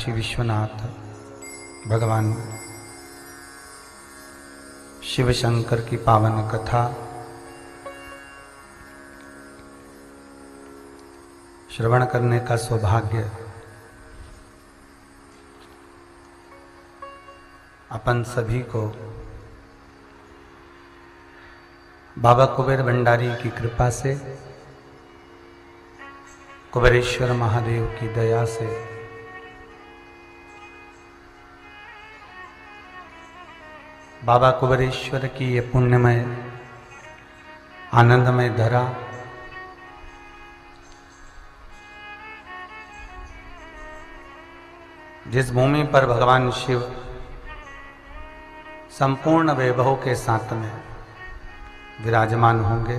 काशी विश्वनाथ भगवान शिव शंकर की पावन कथा श्रवण करने का सौभाग्य अपन सभी को बाबा कुबेर भंडारी की कृपा से, कुबेरेश्वर महादेव की दया से बाबा कुबेरेश्वर की ये पुण्यमय आनंदमय धरा जिस भूमि पर भगवान शिव संपूर्ण वैभव के साथ में विराजमान होंगे,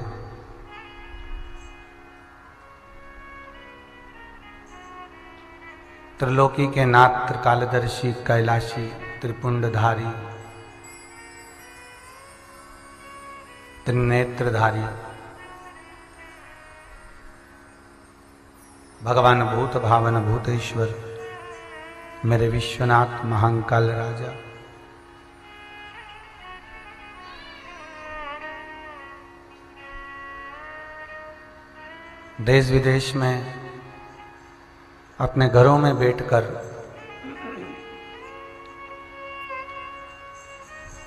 त्रिलोकी के नाथ, त्रिकालदर्शी, कैलाशी, त्रिपुंडधारी, त्रिनेत्रधारी भगवान भूत भावन भूतेश्वर मेरे विश्वनाथ महाकाल राजा, देश विदेश में अपने घरों में बैठकर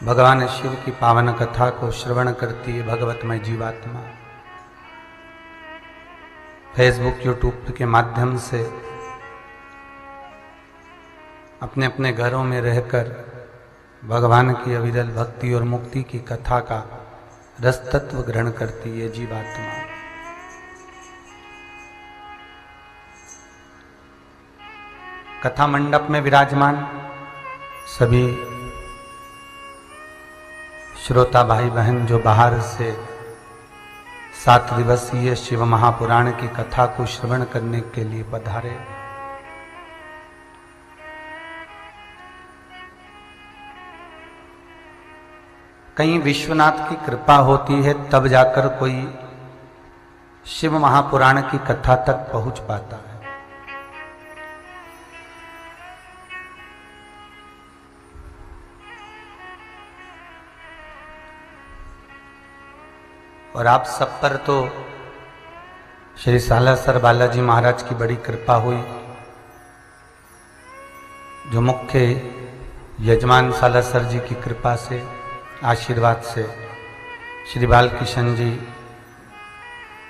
भगवान शिव की पावन कथा को श्रवण करती है भगवतमय जीवात्मा, फेसबुक यूट्यूब के माध्यम से अपने अपने घरों में रहकर भगवान की अविरल भक्ति और मुक्ति की कथा का रस तत्व ग्रहण करती है जीवात्मा। कथा मंडप में विराजमान सभी श्रोता भाई बहन जो बाहर से 7 दिवसीय शिव महापुराण की कथा को श्रवण करने के लिए पधारे, कहीं विश्वनाथ की कृपा होती है तब जाकर कोई शिव महापुराण की कथा तक पहुंच पाता है। और आप सब पर तो श्री सालासर बालाजी महाराज की बड़ी कृपा हुई, जो मुख्य यजमान सालासर जी की कृपा से, आशीर्वाद से श्री बालकिशन जी,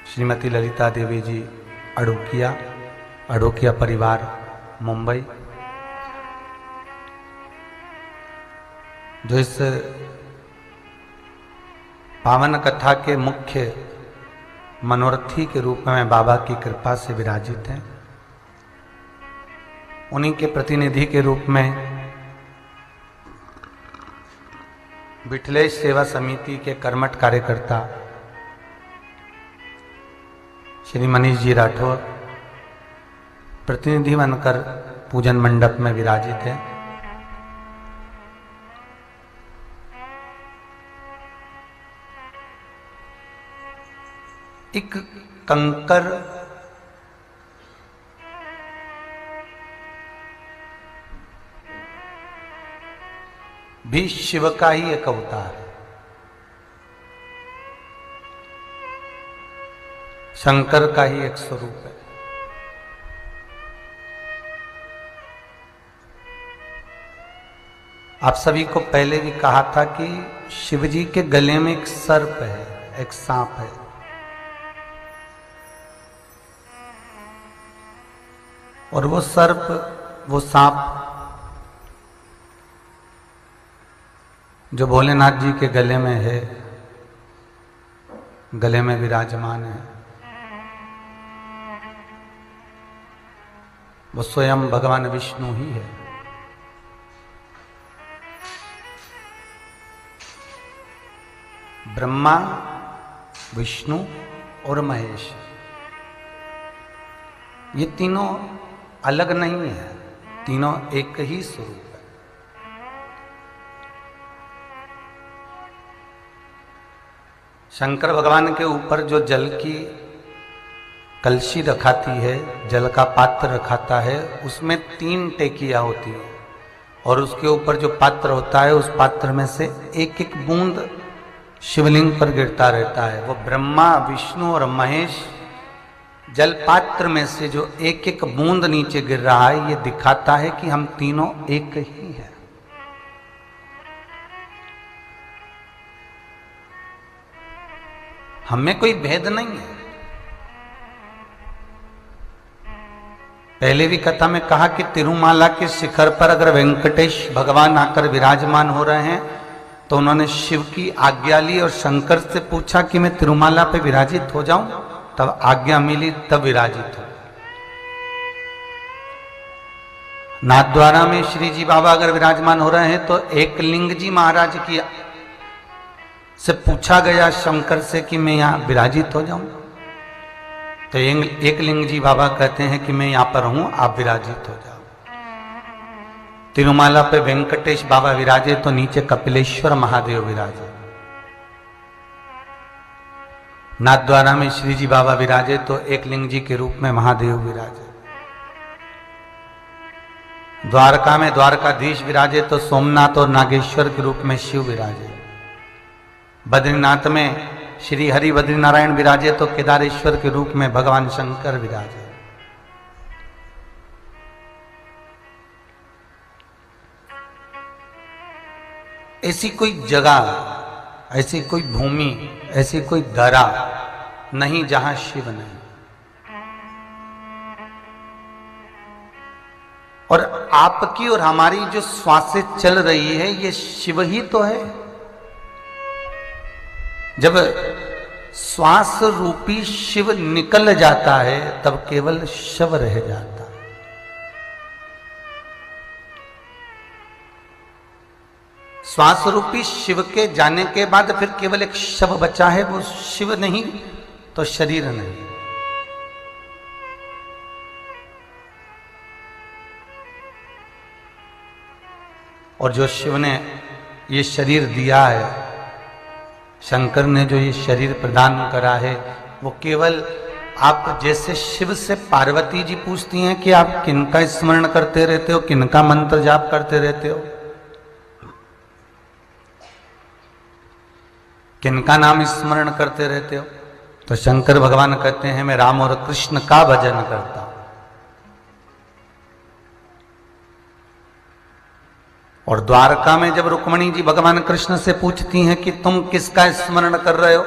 श्रीमती ललिता देवी जी अड़ोकिया परिवार मुंबई, जो इस पावन कथा के मुख्य मनोरथी के रूप में बाबा की कृपा से विराजित हैं, उन्हीं के प्रतिनिधि के रूप में विठलेश सेवा समिति के कर्मठ कार्यकर्ता श्री मनीष जी राठौर प्रतिनिधि बनकर पूजन मंडप में विराजित हैं। एक कंकर भी शिव का ही एक अवतार है, शंकर का ही एक स्वरूप है। आप सभी को पहले भी कहा था कि शिव जी के गले में एक सर्प है, एक सांप है। और वो सर्प, वो सांप जो भोलेनाथ जी के गले में है, गले में विराजमान है, वो स्वयं भगवान विष्णु ही है। ब्रह्मा, विष्णु और महेश, ये तीनों अलग नहीं है, तीनों एक ही स्वरूप है। शंकर भगवान के ऊपर जो जल की कलशी रखाती है, जल का पात्र रखाता है, उसमें 3 टेकियां होती है और उसके ऊपर जो पात्र होता है उस पात्र में से एक एक बूंद शिवलिंग पर गिरता रहता है। वो ब्रह्मा, विष्णु और महेश जल पात्र में से जो एक एक बूंद नीचे गिर रहा है, ये दिखाता है कि हम तीनों एक ही हैं। हमें कोई भेद नहीं है। पहले भी कथा में कहा कि तिरुमाला के शिखर पर अगर वेंकटेश भगवान आकर विराजमान हो रहे हैं तो उन्होंने शिव की आज्ञा ली और शंकर से पूछा कि मैं तिरुमाला पे विराजित हो जाऊं, तब आज्ञा मिली, तब विराजित हो। नाथद्वारा में श्री जी बाबा अगर विराजमान हो रहे हैं तो एक लिंग जी महाराज की से पूछा गया शंकर से कि मैं यहां विराजित हो जाऊं, तो एक लिंग जी बाबा कहते हैं कि मैं यहां पर हूं, आप विराजित हो जाओ। तिरुमाला पे वेंकटेश बाबा विराजे तो नीचे कपिलेश्वर महादेव विराजे। नाथद्वारा में श्री जी बाबा विराजे तो एक लिंग जी के रूप में महादेव विराजे। द्वारका में द्वारकाधीश विराजे तो सोमनाथ और नागेश्वर के रूप में शिव विराजे। बद्रीनाथ में श्री हरि बद्रीनारायण विराजे तो केदारेश्वर के रूप में भगवान शंकर विराजे। ऐसी कोई जगह, ऐसी कोई भूमि, ऐसी कोई धरा नहीं जहां शिव नहीं। और आपकी और हमारी जो श्वासें चल रही है ये शिव ही तो है। जब श्वास रूपी शिव निकल जाता है तब केवल शव रह जाता है। श्वास रूपी शिव के जाने के बाद फिर केवल एक शव बचा है, वो शिव नहीं तो शरीर नहीं। और जो शिव ने ये शरीर दिया है, शंकर ने जो ये शरीर प्रदान करा है, वो केवल आप जैसे शिव से पार्वती जी पूछती हैं कि आप किनका स्मरण करते रहते हो, किनका मंत्र जाप करते रहते हो, किनका नाम स्मरण करते रहते हो, तो शंकर भगवान कहते हैं मैं राम और कृष्ण का भजन करता हूं। और द्वारका में जब रुक्मणी जी भगवान कृष्ण से पूछती हैं कि तुम किसका स्मरण कर रहे हो,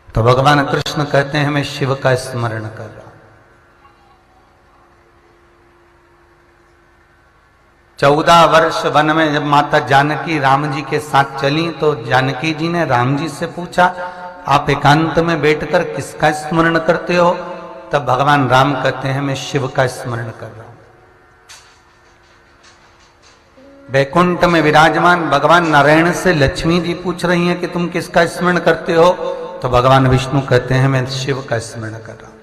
तो भगवान कृष्ण कहते हैं मैं शिव का स्मरण कर रहा हूं। 14 वर्ष वन में जब माता जानकी राम जी के साथ चली तो जानकी जी ने राम जी से पूछा आप एकांत में बैठकर किसका स्मरण करते हो, तब भगवान राम कहते हैं मैं शिव का स्मरण कर रहा हूं। वैकुंठ में विराजमान भगवान नारायण से लक्ष्मी जी पूछ रही हैं कि तुम किसका स्मरण करते हो, तो भगवान विष्णु कहते हैं मैं शिव का स्मरण कर रहा हूं।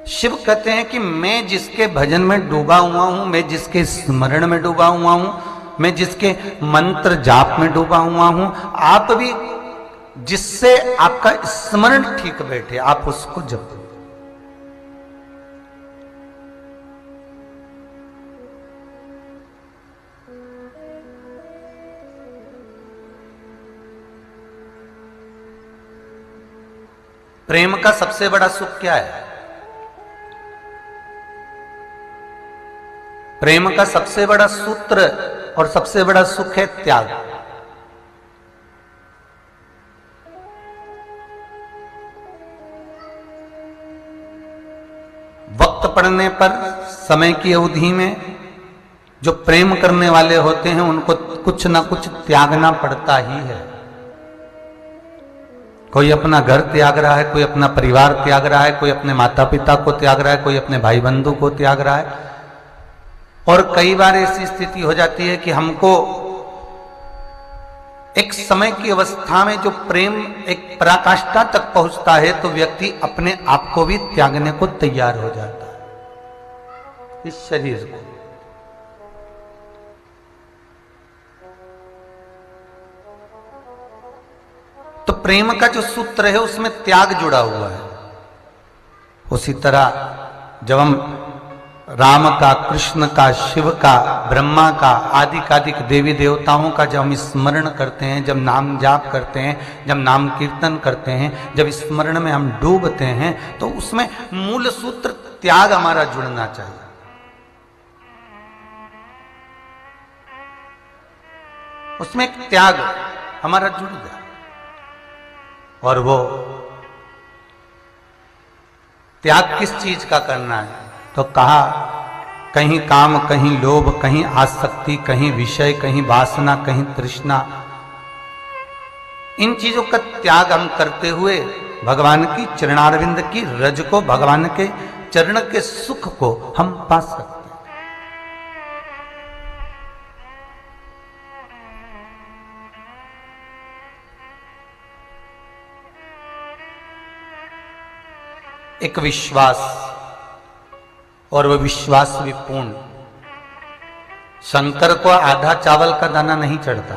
शिव कहते हैं कि मैं जिसके भजन में डूबा हुआ हूं, मैं जिसके स्मरण में डूबा हुआ हूं, मैं जिसके मंत्र जाप में डूबा हुआ हूं, आप भी जिससे आपका स्मरण ठीक बैठे आप उसको जपो। प्रेम का सबसे बड़ा सुख क्या है? प्रेम का सबसे बड़ा सूत्र और सबसे बड़ा सुख है त्याग। वक्त पड़ने पर समय की अवधि में जो प्रेम करने वाले होते हैं उनको कुछ ना कुछ त्यागना पड़ता ही है। कोई अपना घर त्याग रहा है, कोई अपना परिवार त्याग रहा है, कोई अपने माता पिता को त्याग रहा है, कोई अपने भाई बंधु को त्याग रहा है। और कई बार ऐसी स्थिति हो जाती है कि हमको एक समय की अवस्था में जो प्रेम एक पराकाष्ठा तक पहुंचता है तो व्यक्ति अपने आप को भी त्यागने को तैयार हो जाता है, इस शरीर को। तो प्रेम का जो सूत्र है उसमें त्याग जुड़ा हुआ है। उसी तरह जब हम राम का, कृष्ण का, शिव का, ब्रह्मा का, आदि देवी देवताओं का जब हम स्मरण करते हैं, जब नाम जाप करते हैं, जब नाम कीर्तन करते हैं, जब स्मरण में हम डूबते हैं, तो उसमें मूल सूत्र त्याग हमारा जुड़ना चाहिए। उसमें एक त्याग हमारा जुड़ जाए। और वो त्याग किस चीज का करना है? तो कहा कहीं काम, कहीं लोभ, कहीं आसक्ति, कहीं विषय, कहीं वासना, कहीं तृष्णा। इन चीजों का त्याग हम करते हुए भगवान की चरणारविंद की रज को, भगवान के चरण के सुख को हम पा सकते हैं। एक विश्वास, और वह विश्वास भी पूर्ण। शंकर को आधा चावल का दाना नहीं चढ़ता।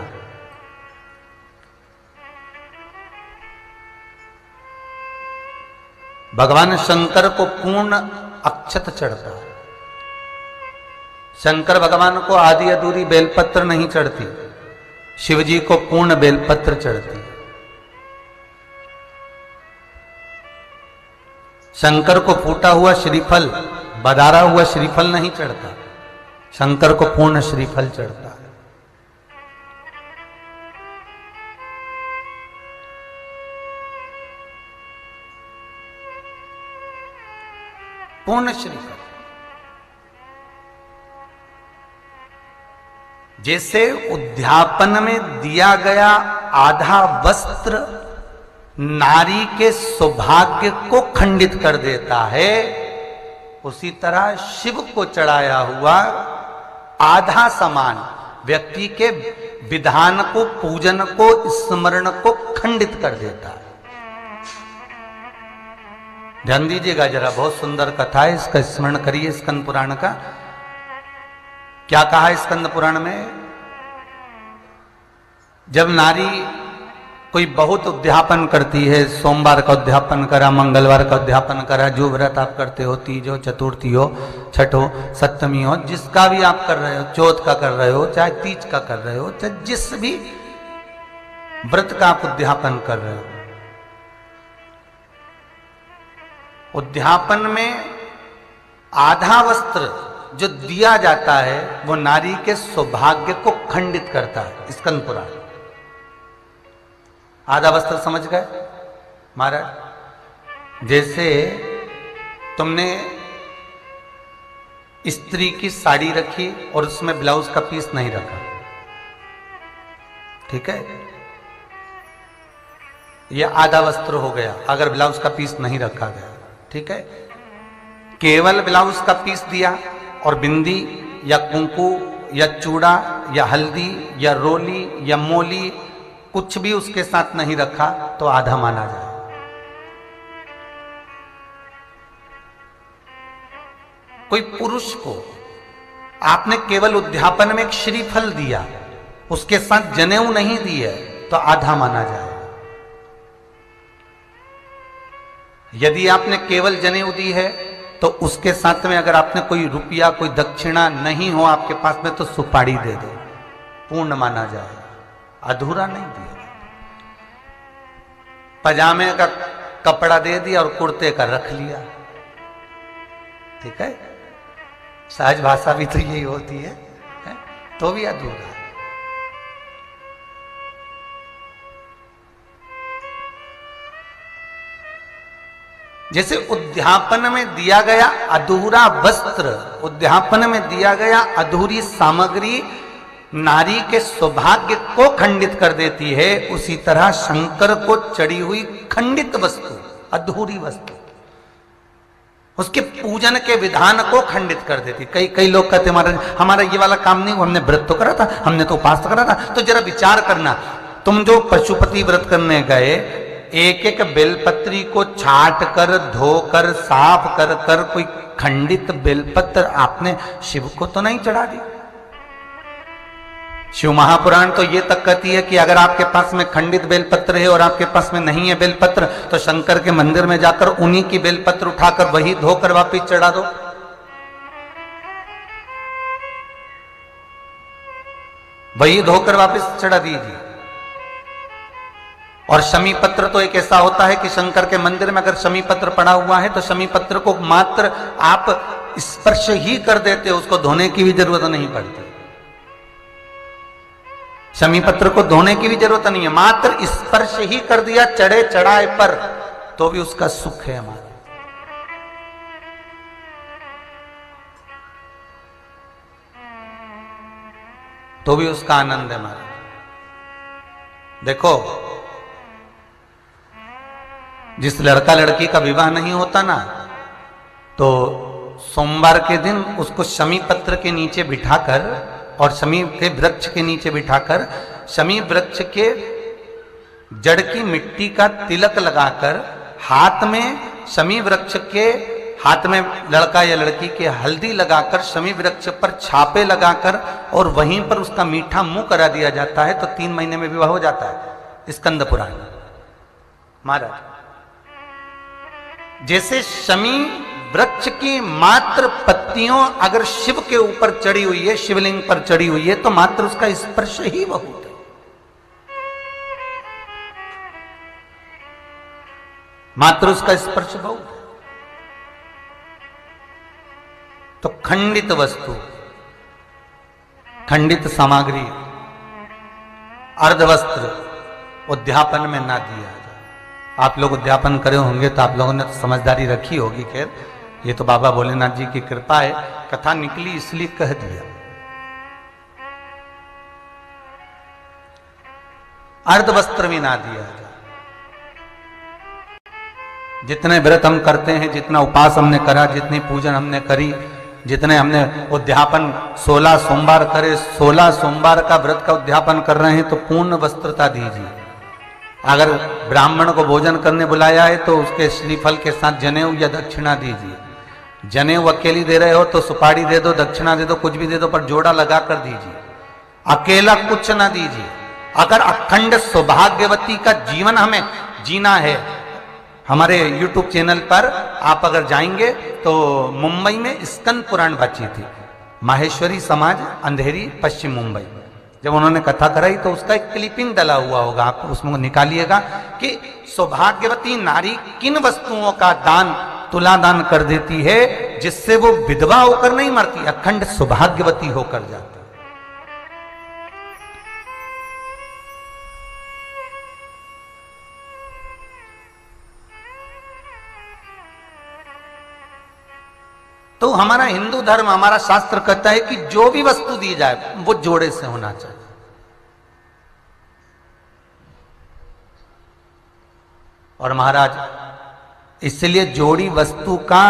भगवान शंकर को पूर्ण अक्षत चढ़ता है। शंकर भगवान को आधी अधूरी बेलपत्र नहीं चढ़ती, शिवजी को पूर्ण बेलपत्र चढ़ती है। शंकर को फूटा हुआ श्रीफल, बदारा हुआ श्रीफल नहीं चढ़ता, शंकर को पूर्ण श्रीफल चढ़ता है। पूर्ण श्रीफल। जैसे उद्यापन में दिया गया आधा वस्त्र नारी के सौभाग्य को खंडित कर देता है, उसी तरह शिव को चढ़ाया हुआ आधा समान व्यक्ति के विधान को, पूजन को, स्मरण को खंडित कर देता है। ध्यान दीजिएगा जरा, बहुत सुंदर कथा है, इसका स्मरण करिए। स्कंद पुराण का क्या कहा है? स्कंद पुराण में जब नारी कोई बहुत उद्यापन करती है, सोमवार का उद्यापन करा, मंगलवार का उद्यापन करा, जो व्रत आप करते हो, तीज हो, चतुर्थी हो, छठ हो, सप्तमी हो, जिसका भी आप कर रहे हो, चौथ का कर रहे हो, चाहे तीज का कर रहे हो, चाहे जिस भी व्रत का आप उद्यापन कर रहे हो, उद्यापन में आधा वस्त्र जो दिया जाता है वो नारी के सौभाग्य को खंडित करता है। स्कंद पुराण। आधा वस्त्र समझ गए महाराज? जैसे तुमने स्त्री की साड़ी रखी और उसमें ब्लाउज का पीस नहीं रखा, ठीक है, यह आधा वस्त्र हो गया अगर ब्लाउज का पीस नहीं रखा गया, ठीक है। केवल ब्लाउज का पीस दिया और बिंदी या कुंकू या चूड़ा या हल्दी या रोली या मोली कुछ भी उसके साथ नहीं रखा तो आधा माना जाए। कोई पुरुष को आपने केवल उद्यापन में एक श्रीफल दिया, उसके साथ जनेऊ नहीं दी है, तो आधा माना जाए। यदि आपने केवल जनेऊ दी है तो उसके साथ में अगर आपने कोई रुपया, कोई दक्षिणा नहीं हो आपके पास में, तो सुपारी दे दो, पूर्ण माना जाए, अधूरा नहीं दिया। पजामे का कपड़ा दे दिया और कुर्ते का रख लिया, ठीक है, सहज भाषा भी तो यही होती है, तो भी अधूरा। जैसे उद्यापन में दिया गया अधूरा वस्त्र, उद्यापन में दिया गया अधूरी सामग्री नारी के सौभाग्य को खंडित कर देती है, उसी तरह शंकर को चढ़ी हुई खंडित वस्तु, अधूरी वस्तु, उसके पूजन के विधान को खंडित कर देती। कई लोग कहते हमारा ये वाला काम नहीं हुआ, हमने व्रत तो करा था, हमने तो उपास तो करा था। तो जरा विचार करना, तुम जो पशुपति व्रत करने गए, एक एक बेलपत्री को छाट कर, धोकर, साफ कर कर कोई खंडित बेलपत्र आपने शिव को तो नहीं चढ़ा दी। शिव महापुराण तो ये तक कहती है कि अगर आपके पास में खंडित बेलपत्र है और आपके पास में नहीं है बेलपत्र, तो शंकर के मंदिर में जाकर उन्हीं की बेलपत्र उठाकर वही धोकर वापिस चढ़ा दो। वही धोकर वापिस चढ़ा दीजिए। और शमी पत्र तो एक ऐसा होता है कि शंकर के मंदिर में अगर शमी पत्र पड़ा हुआ है तो शमी पत्र को मात्र आप स्पर्श ही कर देते हो, उसको धोने की भी जरूरत नहीं पड़ती। शमी पत्र को धोने की भी जरूरत नहीं है, मात्र स्पर्श ही कर दिया चढ़े चढ़ाए पर, तो भी उसका सुख है हमारा। तो भी उसका आनंद है हमारा। देखो, जिस लड़का लड़की का विवाह नहीं होता ना, तो सोमवार के दिन उसको शमी पत्र के नीचे बिठाकर और शमी के वृक्ष के नीचे बिठाकर शमी वृक्ष के जड़ की मिट्टी का तिलक लगाकर हाथ में शमी वृक्ष के हाथ में लड़का या लड़की के हल्दी लगाकर शमी वृक्ष पर छापे लगाकर और वहीं पर उसका मीठा मुंह करा दिया जाता है, तो 3 महीने में विवाह हो जाता है। स्कंद पुराण महाराज, जैसे शमी वृक्ष की मात्र पत्तियों अगर शिव के ऊपर चढ़ी हुई है, शिवलिंग पर चढ़ी हुई है, तो मात्र उसका स्पर्श ही बहुत है। मात्र उसका स्पर्श बहुत है। तो खंडित वस्तु, खंडित सामग्री, अर्धवस्त्र उद्यापन में ना दिया जाए। आप लोग उद्यापन करे होंगे तो आप लोगों ने तो समझदारी रखी होगी। खैर, ये तो बाबा भोलेनाथ जी की कृपा है, कथा निकली इसलिए कह दिया। अर्धवस्त्र भी ना दिया जाए। जितने व्रत हम करते हैं, जितना उपास हमने करा, जितनी पूजन हमने करी, जितने हमने उद्यापन 16 सोमवार करे, 16 सोमवार का व्रत का उद्यापन कर रहे हैं, तो पूर्ण वस्त्रता दीजिए। अगर ब्राह्मण को भोजन करने बुलाया है तो उसके श्रीफल के साथ जनेऊ या दक्षिणा दीजिए। जनेऊ अकेली दे रहे हो तो सुपारी दे दो, दक्षिणा दे दो, कुछ भी दे दो, पर जोड़ा लगा कर दीजिए। अकेला कुछ ना दीजिए। अगर अखंड सौभाग्यवती का जीवन हमें जीना है, हमारे YouTube चैनल पर आप अगर जाएंगे तो मुंबई में स्कंद पुराण बची थी, माहेश्वरी समाज अंधेरी पश्चिम मुंबई। जब उन्होंने कथा कराई तो उसका एक क्लिपिंग डला हुआ होगा, आप उसमें निकालिएगा कि सौभाग्यवती नारी किन वस्तुओं का दान तुलादान कर देती है जिससे वो विधवा होकर नहीं मरती, अखंड सौभाग्यवती होकर जाती। तो हमारा हिंदू धर्म, हमारा शास्त्र कहता है कि जो भी वस्तु दी जाए वो जोड़े से होना चाहिए। और महाराज, इसलिए जोड़ी वस्तु का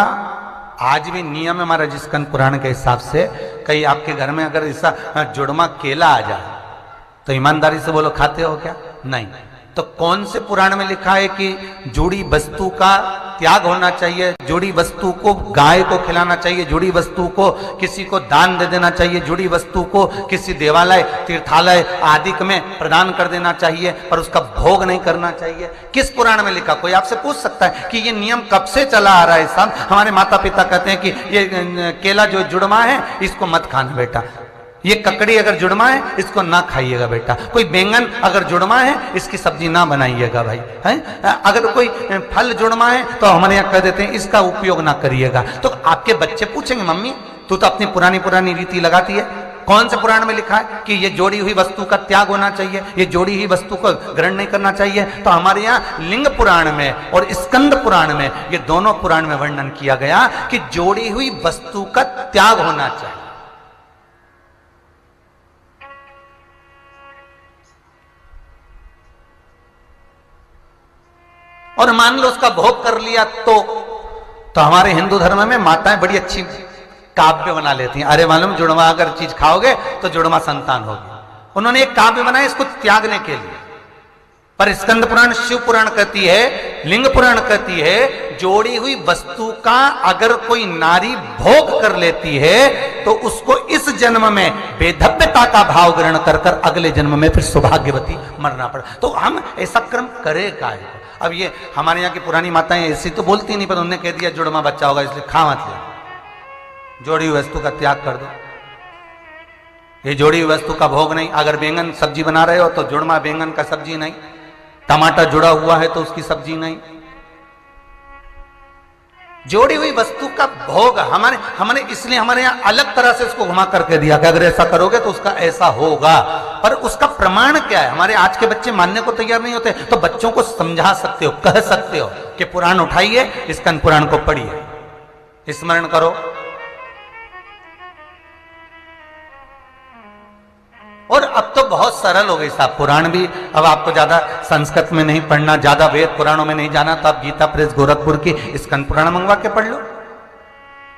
आज भी नियम है हमारा स्कंद पुराण के हिसाब से। कहीं आपके घर में अगर ऐसा जुड़मा केला आ जाए तो ईमानदारी से बोलो, खाते हो क्या? नहीं। तो कौन से पुराण में लिखा है कि जुड़ी वस्तु का त्याग होना चाहिए, जुड़ी वस्तु को गाय को खिलाना चाहिए, जुड़ी वस्तु को किसी को दान दे देना चाहिए, जुड़ी वस्तु को किसी देवालय तीर्थालय आदि में प्रदान कर देना चाहिए, पर उसका भोग नहीं करना चाहिए? किस पुराण में लिखा? कोई आपसे पूछ सकता है कि ये नियम कब से चला आ रहा है साहब? हमारे माता पिता कहते हैं कि ये केला जो जुड़मा है इसको मत खाना बेटा, ये ककड़ी अगर जुड़मा है इसको ना खाइएगा बेटा, कोई बैंगन अगर जुड़मा है इसकी सब्जी ना बनाइएगा भाई, है? अगर कोई फल जुड़मा है तो हमारे यहाँ कह देते हैं इसका उपयोग ना करिएगा। तो आपके बच्चे पूछेंगे, मम्मी तू तो अपनी पुरानी रीति लगाती है, कौन से पुराण में लिखा है कि ये जोड़ी हुई वस्तु का त्याग होना चाहिए, ये जोड़ी हुई वस्तु को ग्रहण नहीं करना चाहिए? तो हमारे यहाँ लिंग पुराण में और स्कंद पुराण में, ये दोनों पुराण में वर्णन किया गया कि जोड़ी हुई वस्तु का त्याग होना चाहिए। और मान लो उसका भोग कर लिया तो हमारे हिंदू धर्म में माताएं बड़ी अच्छी काव्य बना लेती हैं। अरे मालूम, जुड़वा अगर चीज खाओगे तो जुड़वा संतान होगी। उन्होंने एक काव्य बनाया इसको त्यागने के लिए, पर स्कंद पुराण शिव पुराण कहती है, लिंग पुराण कहती है, जोड़ी हुई वस्तु का अगर कोई नारी भोग कर लेती है तो उसको इस जन्म में बेधव्यता का भाव ग्रहण कर कर अगले जन्म में फिर सौभाग्यवती मरना पड़ा। तो हम ऐसा कर्म करे का है। अब ये हमारे यहाँ की पुरानी माताएं ऐसी तो बोलती नहीं, पर उन्होंने कह दिया जुड़वा बच्चा होगा इसलिए खा मत ले, जोड़ी हुई वस्तु का त्याग कर दो। ये जोड़ी हुई वस्तु का भोग नहीं। अगर बैंगन सब्जी बना रहे हो तो जुड़वा बैंगन का सब्जी नहीं, टमाटर जुड़ा हुआ है तो उसकी सब्जी नहीं। जोड़ी हुई वस्तु का भोग हमने इसलिए हमारे यहां अलग तरह से इसको घुमा करके दिया कि अगर ऐसा करोगे तो उसका ऐसा होगा, पर उसका प्रमाण क्या है? हमारे आज के बच्चे मानने को तैयार नहीं होते। तो बच्चों को समझा सकते हो, कह सकते हो कि पुराण उठाइए, स्कंद पुराण को पढ़िए, स्मरण करो। और अब तो बहुत सरल हो गई साहब, पुराण भी अब आपको ज्यादा संस्कृत में नहीं पढ़ना, ज्यादा वेद पुराणों में नहीं जाना, तो आप गीता प्रेस गोरखपुर की स्कंद पुराण मंगवा के पढ़ लो।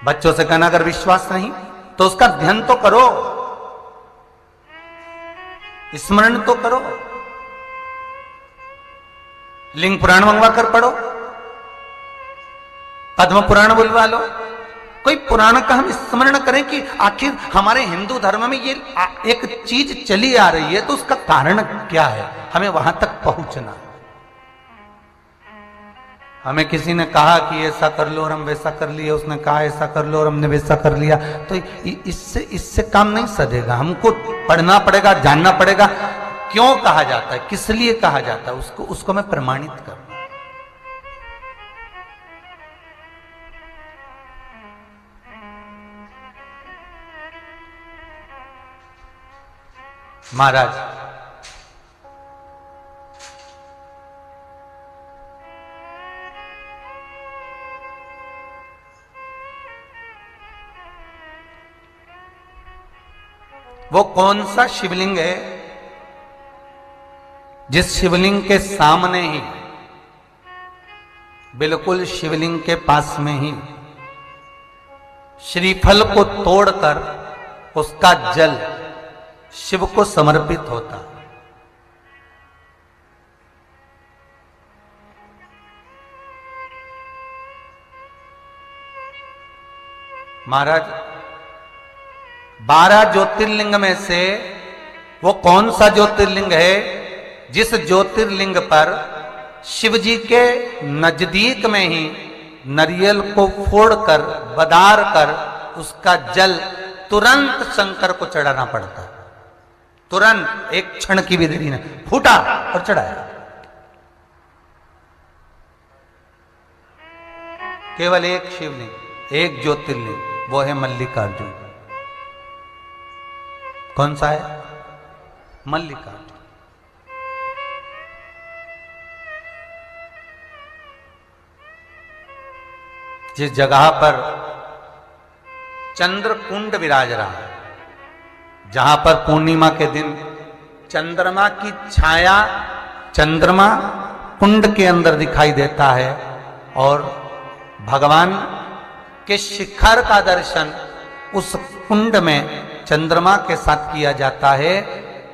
बच्चों से कहना अगर विश्वास नहीं तो उसका ध्यान तो करो, स्मरण तो करो। लिंग पुराण मंगवा कर पढ़ो, पद्म पुराण बुलवा लो, कोई पुराण का हम स्मरण करें कि आखिर हमारे हिंदू धर्म में ये एक चीज चली आ रही है तो उसका कारण क्या है, हमें वहां तक पहुंचना। हमें किसी ने कहा कि ऐसा कर लो और हम वैसा कर लिया, उसने कहा ऐसा कर लो और हमने वैसा कर लिया, तो इससे काम नहीं सधेगा। हमको पढ़ना पड़ेगा, जानना पड़ेगा क्यों कहा जाता है, किस लिए कहा जाता है, उसको मैं प्रमाणित करूं। महाराज वो कौन सा शिवलिंग है जिस शिवलिंग के सामने ही, बिल्कुल शिवलिंग के पास में ही श्रीफल को तोड़कर उसका जल शिव को समर्पित होता? महाराज 12 ज्योतिर्लिंग में से वो कौन सा ज्योतिर्लिंग है जिस ज्योतिर्लिंग पर शिव जी के नजदीक में ही नारियल को फोड़कर बदार कर उसका जल तुरंत शंकर को चढ़ाना पड़ता? तुरंत, एक क्षण की भी देरी नहीं, फूटा और चढ़ाया। केवल एक शिवलिंग, एक ज्योतिर्लिंग, वो है मल्लिकार्जुन। कौन सा है? मल्लिकार्जुन। जिस जगह पर चंद्र कुंड विराज रहा है, जहां पर पूर्णिमा के दिन चंद्रमा की छाया चंद्रमा कुंड के अंदर दिखाई देता है और भगवान के शिखर का दर्शन उस कुंड में चंद्रमा के साथ किया जाता है,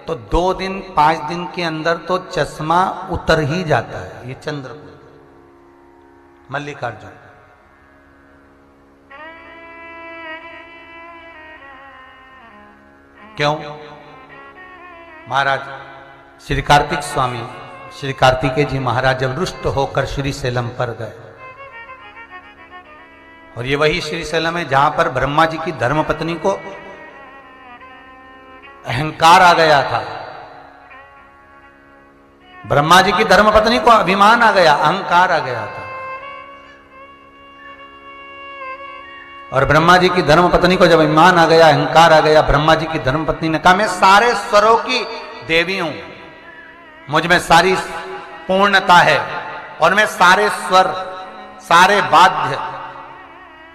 तो 2 दिन 5 दिन के अंदर तो चश्मा उतर ही जाता है। ये चंद्रकुंड मल्लिकार्जुन। क्यों? महाराज श्री कार्तिक स्वामी, श्री कार्तिकेय जी महाराज जब रुष्ट होकर श्रीशैलम पर गए, और ये वही श्रीशैलम है जहां पर ब्रह्मा जी की धर्मपत्नी को अहंकार आ गया था। ब्रह्मा जी की धर्मपत्नी को अभिमान आ गया, अहंकार आ गया था। और ब्रह्मा जी की धर्मपत्नी को जब अभिमान आ गया, अहंकार आ गया, ब्रह्मा जी की धर्मपत्नी ने कहा मैं सारे स्वरों की देवी हूं, मुझ में सारी पूर्णता है और मैं सारे स्वर, सारे वाद्य,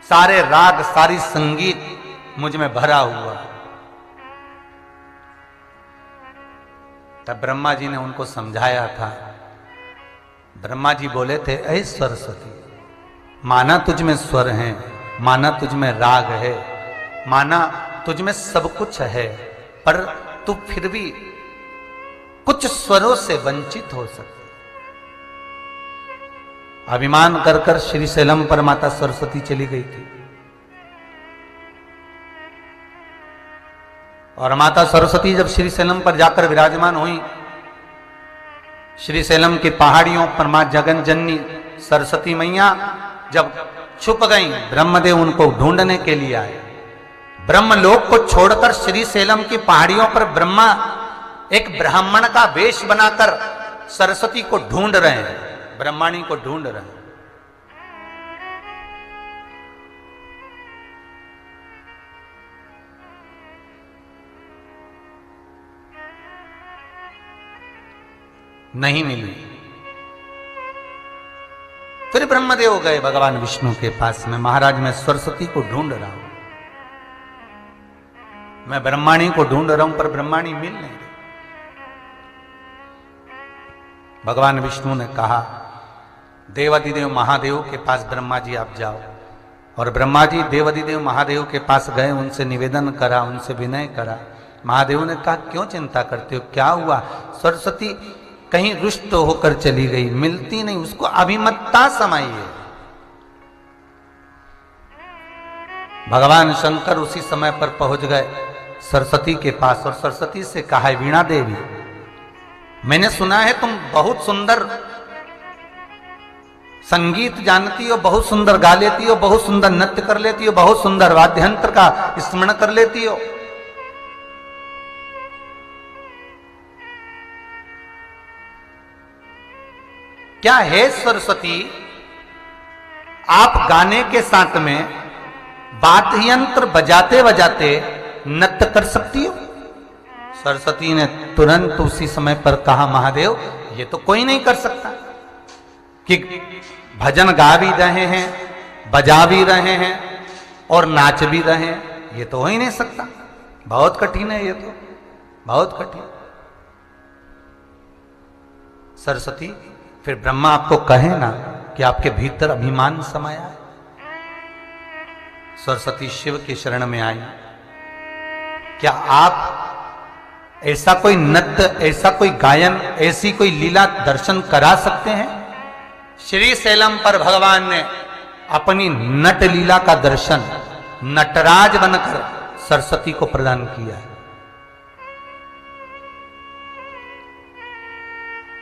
सारे राग, सारी संगीत मुझ में भरा हुआ। तब ब्रह्मा जी ने उनको समझाया था। ब्रह्मा जी बोले थे, ऐ सरस्वती, माना तुझ में स्वर हैं, माना तुझ में राग है, माना तुझ में सब कुछ है, पर तू फिर भी कुछ स्वरों से वंचित हो सकती। अभिमान कर कर श्रीशैलम पर माता सरस्वती चली गई थी। और माता सरस्वती जब श्रीशैलम पर जाकर विराजमान हुई, श्रीशैलम की पहाड़ियों पर मां जगन जननी सरस्वती मैया जब छुप गई, ब्रह्मदेव उनको ढूंढने के लिए आए। ब्रह्मलोक को छोड़कर श्रीशैलम की पहाड़ियों पर ब्रह्मा एक ब्राह्मण का वेश बनाकर सरस्वती को ढूंढ रहे हैं, ब्रह्माणी को ढूंढ रहे हैं। नहीं मिली। फिर ब्रह्मदेव गए भगवान विष्णु के पास में, महाराज मैं सरस्वती को ढूंढ रहा हूं, मैं ब्रह्माणी को ढूंढ रहा हूं, पर ब्रह्माणी मिल नहीं रही। भगवान विष्णु ने कहा देवादिदेव महादेव के पास ब्रह्मा जी आप जाओ। और ब्रह्मा जी देवादिदेव महादेव के पास गए, उनसे निवेदन करा, उनसे विनय करा। महादेव ने कहा क्यों चिंता करते हो, क्या हुआ? सरस्वती कहीं रुष्ट होकर चली गई, मिलती नहीं, उसको अभिमत्ता समाइए। भगवान शंकर उसी समय पर पहुंच गए सरस्वती के पास और सरस्वती से कहा वीणा देवी, मैंने सुना है तुम बहुत सुंदर संगीत जानती हो, बहुत सुंदर गा लेती हो, बहुत सुंदर नृत्य कर लेती हो, बहुत सुंदर वाद्यंत्र का स्मरण कर लेती हो। क्या है सरस्वती, आप गाने के साथ में वाद्य यंत्र बजाते बजाते नृत्य कर सकती हो? सरस्वती ने तुरंत उसी समय पर कहा महादेव ये तो कोई नहीं कर सकता, कि भजन गा भी रहे हैं, बजा भी रहे हैं और नाच भी रहे हैं, ये तो हो ही नहीं सकता, बहुत कठिन है, ये तो बहुत कठिन। सरस्वती फिर ब्रह्मा आपको कहे ना कि आपके भीतर अभिमान समाया है। सरस्वती शिव की शरण में आई, क्या आप ऐसा कोई नृत्य, ऐसा कोई गायन, ऐसी कोई लीला दर्शन करा सकते हैं? श्रीशैलम पर भगवान ने अपनी नट लीला का दर्शन नटराज बनकर सरस्वती को प्रदान किया है।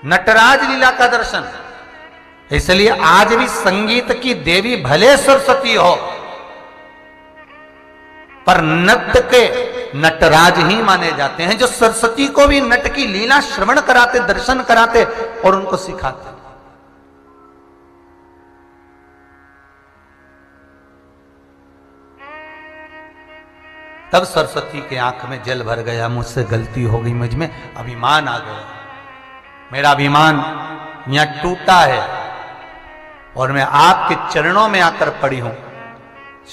नटराज लीला का दर्शन। इसलिए आज भी संगीत की देवी भले सरस्वती हो, पर नृत्य के नटराज ही माने जाते हैं, जो सरस्वती को भी नट की लीला श्रवण कराते, दर्शन कराते और उनको सिखाते। तब सरस्वती के आंख में जल भर गया, मुझसे गलती हो गई, मुझ में अभिमान आ गया, मेरा अभिमान यहां टूटा है और मैं आपके चरणों में आकर पड़ी हूं।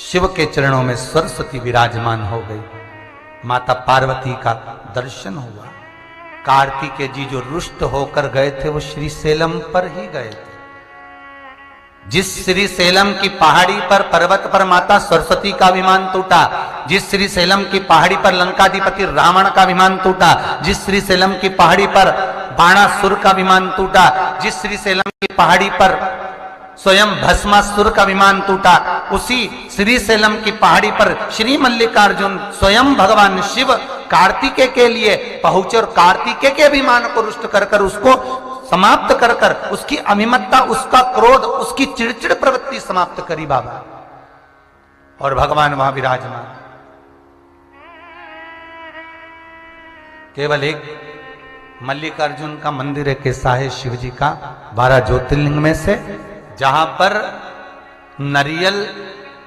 शिव के चरणों में सरस्वती विराजमान हो गई। माता पार्वती का दर्शन हुआ। कार्तिकेय जी जो रुष्ट होकर गए थे वो श्रीशैलम पर ही गए थे। जिस श्रीशैलम की पहाड़ी पर, पर्वत पर माता सरस्वती का अभिमान टूटा, जिस श्रीशैलम की पहाड़ी पर लंकाधिपति रावण का अभिमान टूटा, जिस श्रीशैलम की पहाड़ी पर बाणासुर का अभिमान टूटा, जिस श्रीशैलम की पहाड़ी पर स्वयं भस्मासुर का अभिमान टूटा, उसी श्रीशैलम की पहाड़ी पर श्री मल्लिकार्जुन स्वयं भगवान शिव कार्तिकेय के लिए पहुंचे और कार्तिकेय के अभिमान को रुष्ट कर कर उसको समाप्त कर कर उसकी अभिमत्ता, उसका क्रोध, उसकी चिड़चिड़ प्रवृत्ति समाप्त करी बाबा। और भगवान वहां विराजमान। केवल एक मल्लिकार्जुन का मंदिर है, कैसा है शिव जी का 12 ज्योतिर्लिंग में से, जहां पर नारियल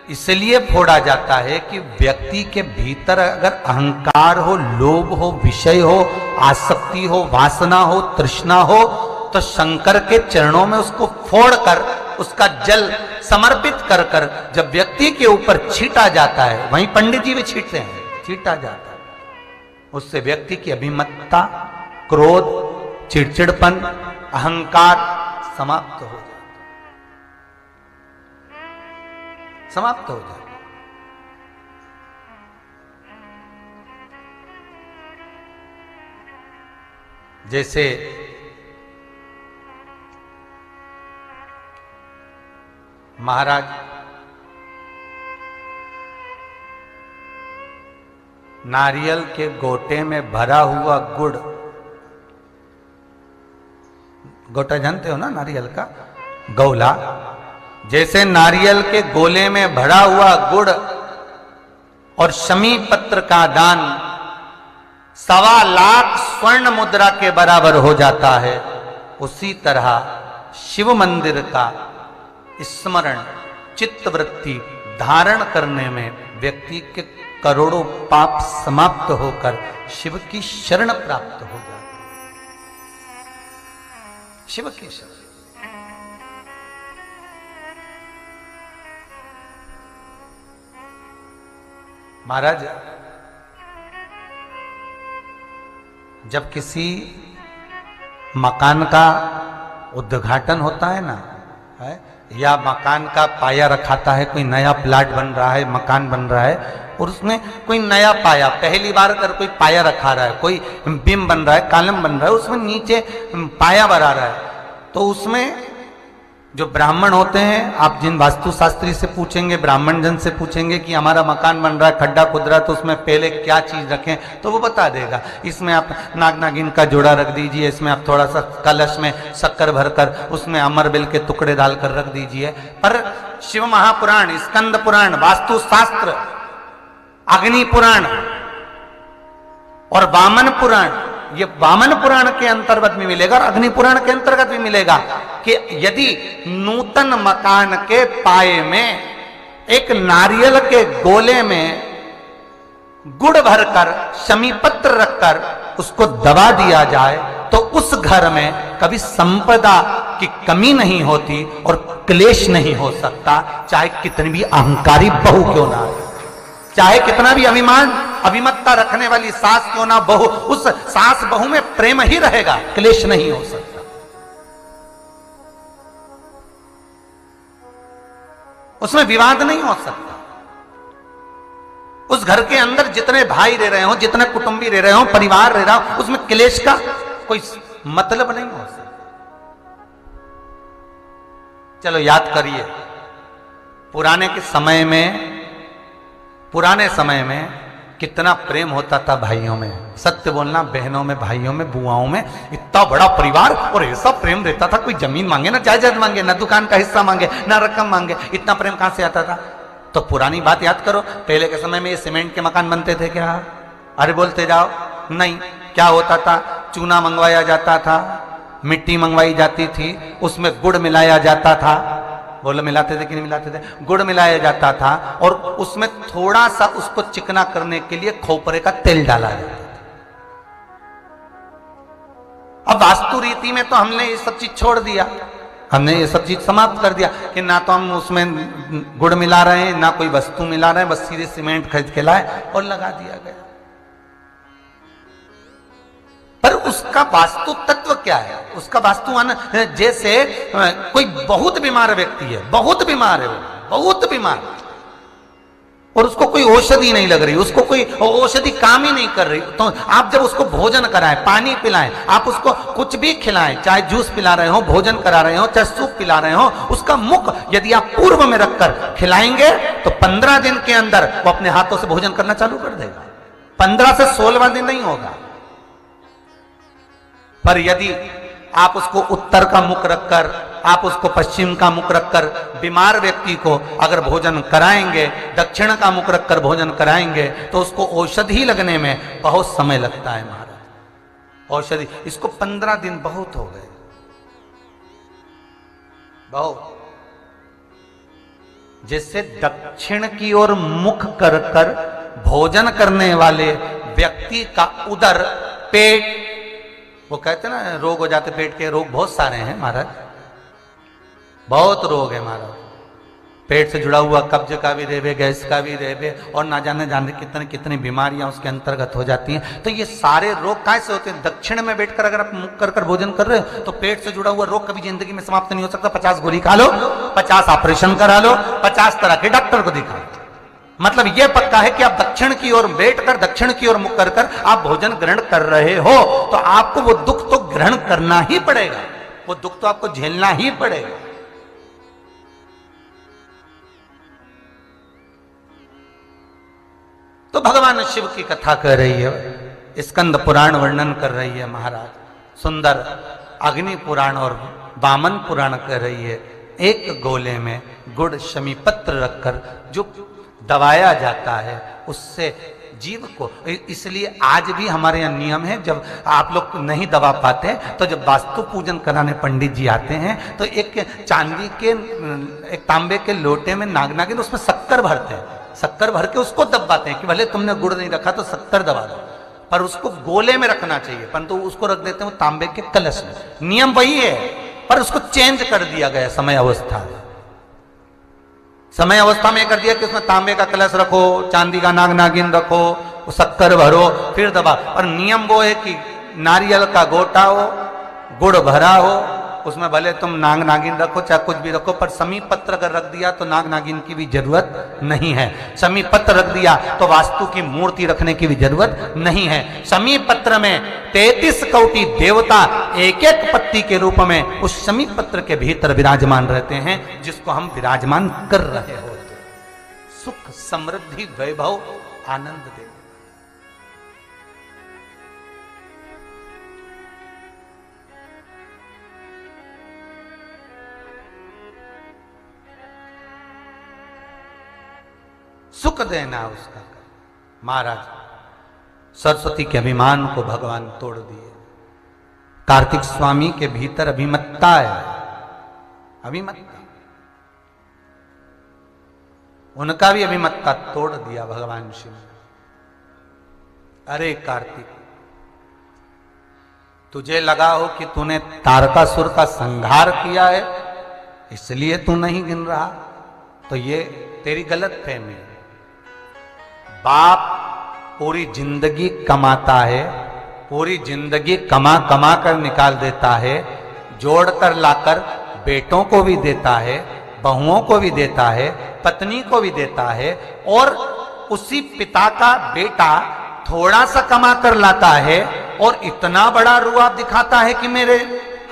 इसलिए फोड़ा जाता है कि व्यक्ति के भीतर अगर अहंकार हो, लोभ हो, विषय हो, आसक्ति हो, वासना हो, तृष्णा हो, तो शंकर के चरणों में उसको फोड़कर उसका जल समर्पित कर कर जब व्यक्ति के ऊपर छीटा जाता है, वहीं पंडित जी भी छीटते हैं, छीटा जाता है, उससे व्यक्ति की अभिमत्ता, क्रोध, चिड़चिड़पन, अहंकार समाप्त हो जाता, समाप्त हो जाता। जैसे महाराज नारियल के गोटे में भरा हुआ गुड़, गोटा जानते हो ना नारियल का गोला, जैसे नारियल के गोले में भरा हुआ गुड़ और शमी पत्र का दान 1.25 लाख स्वर्ण मुद्रा के बराबर हो जाता है, उसी तरह शिव मंदिर का स्मरण चित्तवृत्ति धारण करने में व्यक्ति के करोड़ों पाप समाप्त होकर शिव की शरण प्राप्त हो जाती है। शिव की शरण। महाराज जब किसी मकान का उद्घाटन होता है ना, है या मकान का पाया रखाता है, कोई नया प्लाट बन रहा है, मकान बन रहा है और उसमें कोई नया पाया, पहली बार अगर कोई पाया रखा रहा है, कोई बीम बन रहा है, कॉलम बन रहा है, उसमें नीचे पाया बना रहा है, तो उसमें जो ब्राह्मण होते हैं, आप जिन वास्तुशास्त्री से पूछेंगे, ब्राह्मण जन से पूछेंगे कि हमारा मकान बन रहा है, खड्डा खुद रहा है, तो उसमें पहले क्या चीज रखें, तो वो बता देगा। इसमें आप नाग नागिन का जोड़ा रख दीजिए, इसमें आप थोड़ा सा कलश में शक्कर भरकर उसमें अमरबिल के टुकड़े डालकर रख दीजिए। पर शिव महापुराण, स्कंद पुराण, वास्तुशास्त्र, अग्नि पुराण और वामन पुराण, ये वामन पुराण के अंतर्गत भी मिलेगा और अग्नि पुराण के अंतर्गत भी मिलेगा कि यदि नूतन मकान के पाए में एक नारियल के गोले में गुड़ भरकर शमी पत्र रखकर उसको दबा दिया जाए तो उस घर में कभी संपदा की कमी नहीं होती और क्लेश नहीं हो सकता, चाहे कितनी भी अहंकारी बहू क्यों ना हो, चाहे कितना भी अभिमान अभिमत्ता रखने वाली सास क्यों ना बहू, उस सास बहू में प्रेम ही रहेगा, क्लेश नहीं हो सकता। उसमें विवाद नहीं हो सकता। उस घर के अंदर जितने भाई रह रहे हो, जितने कुटुंबी रह रहे हो, परिवार रह रहा हो, उसमें क्लेश का कोई मतलब नहीं हो सकता। चलो याद करिए, पुराने समय में कितना प्रेम होता था भाइयों में, सत्य बोलना, बहनों में, भाइयों में, बुआओं में, इतना बड़ा परिवार और ऐसा प्रेम रहता था, कोई जमीन मांगे ना जायदाद मांगे, ना दुकान का हिस्सा मांगे, ना रकम मांगे, इतना प्रेम कहां से आता था। तो पुरानी बात याद करो, पहले के समय में ये सीमेंट के मकान बनते थे क्या? अरे बोलते जाओ, नहीं। क्या होता था? चूना मंगवाया जाता था, मिट्टी मंगवाई जाती थी, उसमें गुड़ मिलाया जाता था, बोलो मिलाते थे कि नहीं मिलाते थे? गुड़ मिलाया जाता था और उसमें थोड़ा सा उसको चिकना करने के लिए खोपरे का तेल डाला जाता था। अब वास्तु रीति में तो हमने ये सब चीज छोड़ दिया, हमने ये सब चीज समाप्त कर दिया कि ना तो हम उसमें गुड़ मिला रहे हैं, ना कोई वस्तु मिला रहे हैं, बस सीधे सीमेंट खरीद के लाए और लगा दिया गया। पर उसका वास्तु तत्व क्या है? उसका वास्तु जैसे कोई बहुत बीमार व्यक्ति है, बहुत बीमार है वो, बहुत बीमार, और उसको कोई औषधि नहीं लग रही, उसको कोई औषधि काम ही नहीं कर रही, तो आप जब उसको भोजन कराएं, पानी पिलाएं, आप उसको कुछ भी खिलाएं, चाहे जूस पिला रहे हो, भोजन करा रहे हो, चाहे सूप पिला रहे हो, उसका मुख यदि आप पूर्व में रखकर खिलाएंगे तो 15 दिन के अंदर वो अपने हाथों से भोजन करना चालू कर देगा। 15 से 16वां दिन नहीं होगा। पर यदि आप उसको उत्तर का मुख रखकर, आप उसको पश्चिम का मुख रखकर बीमार व्यक्ति को अगर भोजन कराएंगे, दक्षिण का मुख रखकर भोजन कराएंगे, तो उसको औषधि लगने में बहुत समय लगता है महाराज। औषधि इसको 15 दिन बहुत हो गए, बहुत। जिससे दक्षिण की ओर मुख कर कर भोजन करने वाले व्यक्ति का उदर, पेट, वो कहते हैं ना रोग हो जाते पेट के, रोग बहुत सारे हैं महाराज, बहुत रोग है महाराज। पेट से जुड़ा हुआ कब्ज का भी रेबे, गैस का भी रेबे, और ना जाने कितने कितनी बीमारियां उसके अंतर्गत हो जाती हैं। तो ये सारे रोग कैसे होते हैं? दक्षिण में बैठकर अगर आप मुख कर भोजन कर रहे हो तो पेट से जुड़ा हुआ रोग कभी जिंदगी में समाप्त नहीं हो सकता। 50 गोली खा लो, 50 ऑपरेशन करा लो, 50 तरह के डॉक्टर को दिखा लो। मतलब यह पक्का है कि आप दक्षिण की ओर बैठकर, दक्षिण की ओर मुख कर कर आप भोजन ग्रहण कर रहे हो तो आपको वो दुख तो ग्रहण करना ही पड़ेगा, वो दुख तो आपको झेलना ही पड़ेगा। तो भगवान शिव की कथा कह रही है, स्कंद पुराण वर्णन कर रही है महाराज, सुंदर अग्नि पुराण और वामन पुराण कह रही है। एक गोले में गुड़ शमी पत्र रखकर जो दबाया जाता है उससे जीव को, इसलिए आज भी हमारे यहाँ नियम है, जब आप लोग नहीं दबा पाते तो जब वास्तु पूजन कराने पंडित जी आते हैं तो एक चांदी के, एक तांबे के लोटे में नाग नागिन उसमें शक्कर भरते हैं, शक्कर भर के उसको दबाते हैं कि भले तुमने गुड़ नहीं रखा तो शक्कर दबा दो, पर उसको गोले में रखना चाहिए, परंतु उसको रख देते हैं तांबे के कलश में। नियम वही है पर उसको चेंज कर दिया गया समय अवस्था में। समय अवस्था में कर दिया कि उसमें तांबे का कलश रखो, चांदी का नाग नागिन रखो, शक्कर भरो, फिर दबा। और नियम वो है कि नारियल का गोटा हो, गुड़ भरा हो, उसमें भले तुम नाग नागिन रखो चाहे कुछ भी रखो, पर समी पत्र अगर रख दिया तो नाग नागिन की भी जरूरत नहीं है। समी पत्र रख दिया तो वास्तु की मूर्ति रखने की भी जरूरत नहीं है। समी पत्र में 33 कोटि देवता एक एक पत्ती के रूप में उस समी पत्र के भीतर विराजमान रहते हैं, जिसको हम विराजमान कर रहे होते। सुख समृद्धि वैभव आनंद दे। सुख देना उसका। महाराज सरस्वती के अभिमान को भगवान तोड़ दिए। कार्तिक स्वामी के भीतर अभिमत्ता है, अभिमत्ता, उनका भी अभिमत्ता तोड़ दिया भगवान शिव। अरे कार्तिक, तुझे लगा हो कि तूने तारकासुर का संहार किया है इसलिए तू नहीं गिन रहा, तो ये तेरी गलत फहमी है। बाप पूरी जिंदगी कमाता है, पूरी जिंदगी कमा कमा कर निकाल देता है, जोड़ कर लाकर बेटों को भी देता है, बहुओं को भी देता है, पत्नी को भी देता है, और उसी पिता का बेटा थोड़ा सा कमा कर लाता है और इतना बड़ा रुआब दिखाता है कि मेरे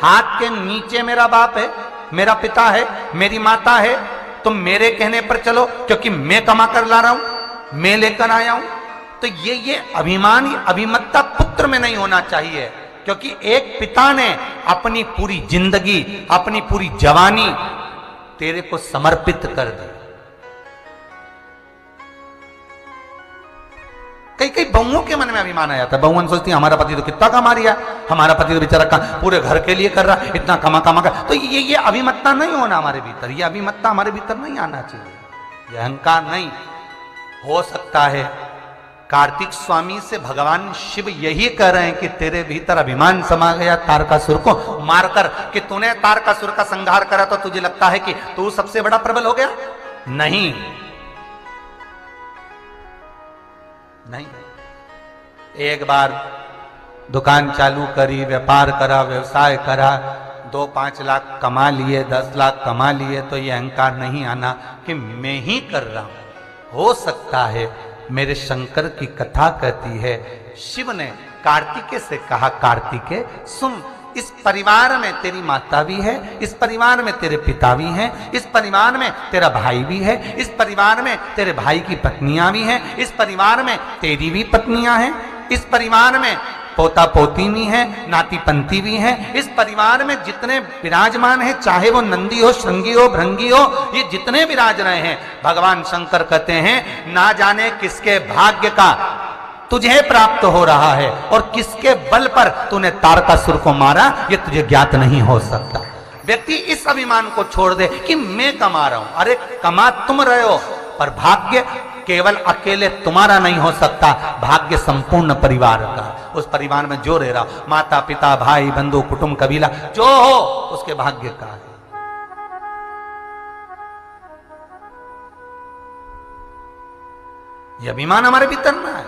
हाथ के नीचे मेरा बाप है, मेरा पिता है, मेरी माता है, तुम मेरे कहने पर चलो क्योंकि मैं कमा कर ला रहा हूं, मैं लेकर आया हूं। तो ये अभिमान, अभिमत्ता पुत्र में नहीं होना चाहिए, क्योंकि एक पिता ने अपनी पूरी जिंदगी, अपनी पूरी जवानी तेरे को समर्पित कर दी। कई कई बहुओं के मन में अभिमान आ जाता है। बहुओं सोचती है हमारा पति तो कितना कमा रहा है, हमारा पति तो बेचारा पूरे घर के लिए कर रहा है, इतना कमा कमा कर। तो ये अभिमत्ता नहीं होना हमारे भीतर, ये अभिमत्ता हमारे भीतर नहीं आना चाहिए, ये अहंकार नहीं। हो सकता है कार्तिक स्वामी से भगवान शिव यही कह रहे हैं कि तेरे भीतर अभिमान समा गया तारकासुर को मारकर, कि तूने तारकासुर का संहार करा तो तुझे लगता है कि तू सबसे बड़ा प्रबल हो गया। नहीं नहीं, एक बार दुकान चालू करी, व्यापार करा, व्यवसाय करा, 2-5 लाख कमा लिए, 10 लाख कमा लिए, तो ये अहंकार नहीं आना कि मैं ही कर रहा हूं। हो सकता है मेरे शंकर की कथा कहती है, शिव ने कार्तिकेय से कहा, कार्तिकेय सुन, इस परिवार में तेरी माता भी है, इस परिवार में तेरे पिता भी हैं, इस परिवार में तेरा भाई भी है, इस परिवार में तेरे भाई की पत्नियां भी हैं, इस परिवार में तेरी भी पत्नियां हैं, इस परिवार में पोता पोती भी है, नाती पंती भी है, इस परिवार में जितने विराजमान हैं, चाहे वो नंदी हो, श्रृंगी हो, भृंगी हो, ये जितने विराज रहे हैं, भगवान शंकर कहते हैं ना जाने किसके भाग्य का तुझे प्राप्त हो रहा है और किसके बल पर तूने तारकासुर को मारा, ये तुझे ज्ञात नहीं हो सकता। व्यक्ति इस अभिमान को छोड़ दे कि मैं कमा रहा हूं। अरे कमा तुम रहे हो, पर भाग्य केवल अकेले तुम्हारा नहीं हो सकता, भाग्य संपूर्ण परिवार का। उस परिवार में जो रह रहा, माता पिता भाई बंधु कुटुंब कबीला जो हो, उसके भाग्य का है। यह अभिमान हमारे भीतर ना है।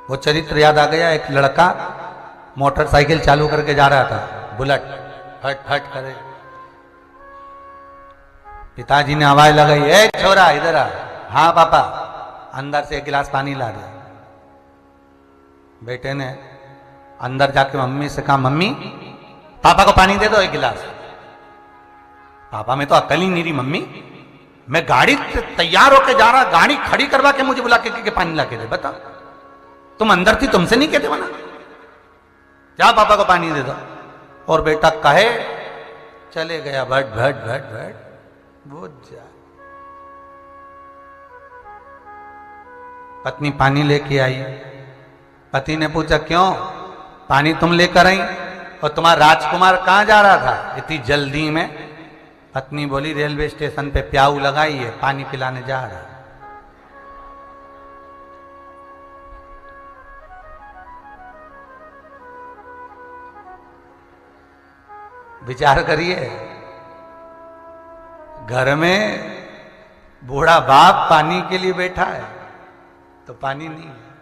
वो चरित्र याद आ गया, एक लड़का मोटरसाइकिल चालू करके जा रहा था, बुलेट फट फट करे, पिताजी ने आवाज लगाई, ए छोरा इधर आ। हाँ पापा। अंदर से एक गिलास पानी ला दिया। बेटे ने अंदर जाके मम्मी से कहा, मम्मी पापा को पानी दे दो एक गिलास। पापा में तो अकल ही नहीं रही मम्मी, मैं गाड़ी तैयार होके जा रहा, गाड़ी खड़ी करवा के मुझे बुला के पानी ला के दे। बता, तुम अंदर थी, तुमसे नहीं कहते बना, जा पापा को पानी दे दो। और बेटा कहे चले गया, भट भट भट भट वो जा। पत्नी पानी लेके आई, पति ने पूछा क्यों पानी तुम लेकर आई, और तुम्हारा राजकुमार कहां जा रहा था इतनी जल्दी में? पत्नी बोली रेलवे स्टेशन पे प्याऊ लगाई है, पानी पिलाने जा रहा है। विचार करिए, घर में बूढ़ा बाप पानी के लिए बैठा है तो पानी नहीं है,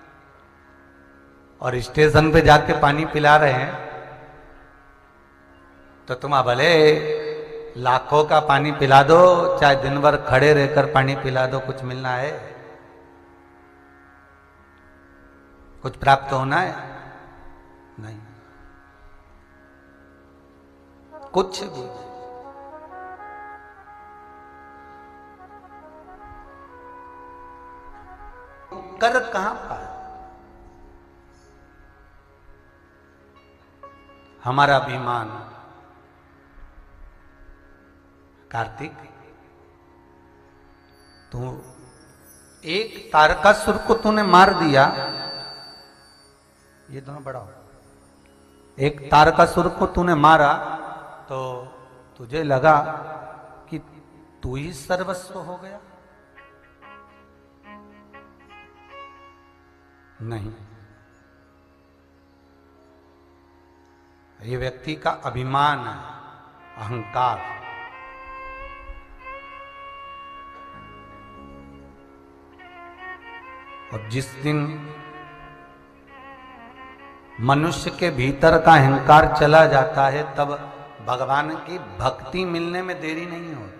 और स्टेशन पे जाके पानी पिला रहे हैं तो तुम भले लाखों का पानी पिला दो, चाहे दिन भर खड़े रहकर पानी पिला दो, कुछ मिलना है? कुछ प्राप्त होना है? नहीं, कुछ भी। कर कहां पाए? हमारा अभिमान। कार्तिक, तू एक तारकासुर को तूने मार दिया, ये दोनों बड़ा हो, एक तारकासुर को तूने मारा तो तुझे लगा कि तू ही सर्वस्व हो गया? नहीं, ये व्यक्ति का अभिमान है, अहंकार। और जिस दिन मनुष्य के भीतर का अहंकार चला जाता है तब भगवान की भक्ति मिलने में देरी नहीं होती।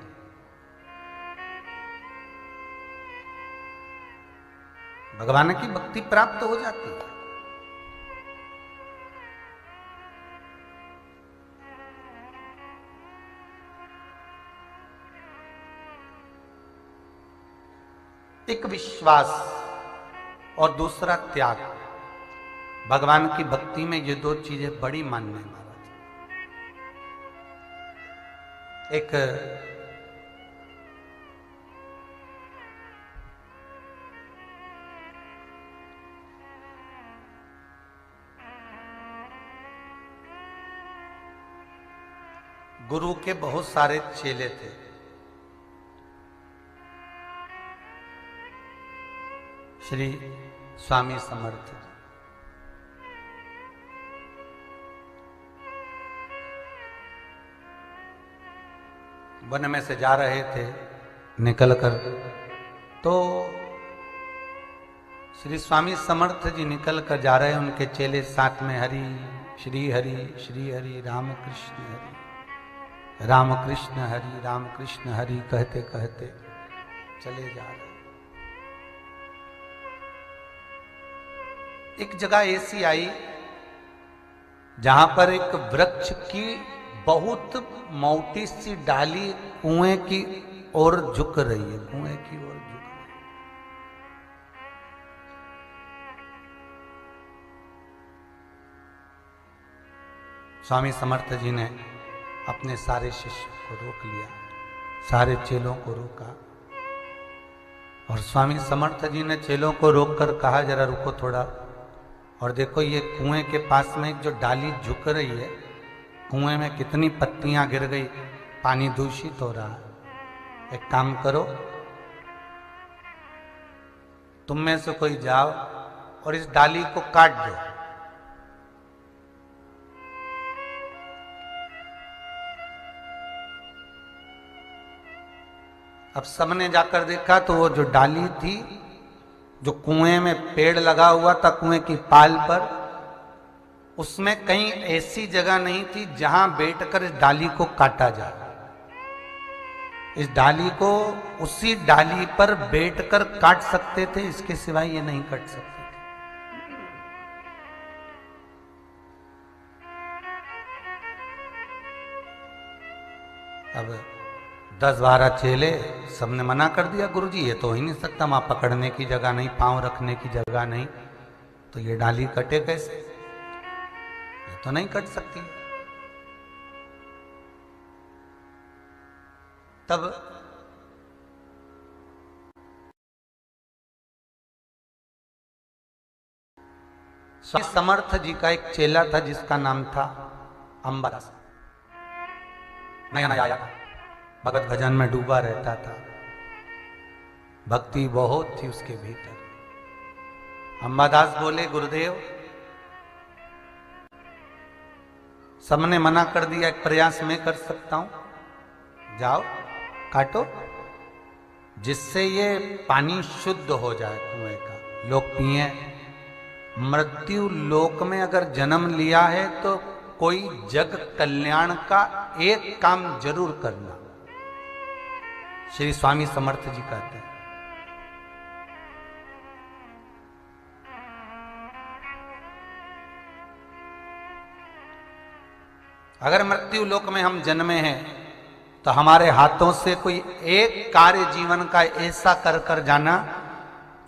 भगवान की भक्ति प्राप्त हो जाती है। एक विश्वास और दूसरा त्याग। भगवान की भक्ति में ये दो चीजें बड़ी मान्य है महाराज। एक गुरु के बहुत सारे चेले थे। श्री स्वामी समर्थ जी। वन में से जा रहे थे निकलकर, तो श्री स्वामी समर्थ जी निकलकर जा रहे हैं, उनके चेले साथ में हरि श्री हरि राम कृष्ण हरि राम कृष्ण हरि राम कृष्ण हरि कहते कहते चले जा रहे। एक जगह ऐसी आई जहां पर एक वृक्ष की बहुत मोटी सी डाली कुएं की ओर झुक रही है, कुएं की ओर झुक रही है। स्वामी समर्थ जी ने अपने सारे शिष्यों को रोक लिया, सारे चेलों को रोका, और स्वामी समर्थ जी ने चेलों को रोककर कहा जरा रुको थोड़ा, और देखो ये कुएं के पास में एक जो डाली झुक रही है, कुएं में कितनी पत्तियां गिर गई, पानी दूषित हो रहा है। एक काम करो, तुम में से कोई जाओ और इस डाली को काट दो। अब सबने जाकर देखा तो वो जो डाली थी, जो कुएं में पेड़ लगा हुआ था कुएं की पाल पर, उसमें कहीं ऐसी जगह नहीं थी जहां बैठकर इस डाली को काटा जाए। इस डाली को उसी डाली पर बैठकर काट सकते थे, इसके सिवाय ये नहीं काट सकते थे। अब 10-12 चेले सबने मना कर दिया, गुरुजी ये तो हो ही नहीं सकता, वहां पकड़ने की जगह नहीं, पांव रखने की जगह नहीं, तो ये डाली कटे कैसे, ये तो नहीं कट सकती। तब स्वामी समर्थ जी का एक चेला था जिसका नाम था अंबादास। नया नया आया था, भगत भजन में डूबा रहता था, भक्ति बहुत थी उसके भीतर। अंबादास बोले, गुरुदेव सबने मना कर दिया, एक प्रयास मैं कर सकता हूं, जाओ काटो, जिससे ये पानी शुद्ध हो जाए कुएं का, लोग पिए। मृत्यु लोक में अगर जन्म लिया है तो कोई जग कल्याण का एक काम जरूर करना, श्री स्वामी समर्थ जी कहते हैं। अगर मृत्यु लोक में हम जन्मे हैं तो हमारे हाथों से कोई एक कार्य जीवन का ऐसा कर कर जाना,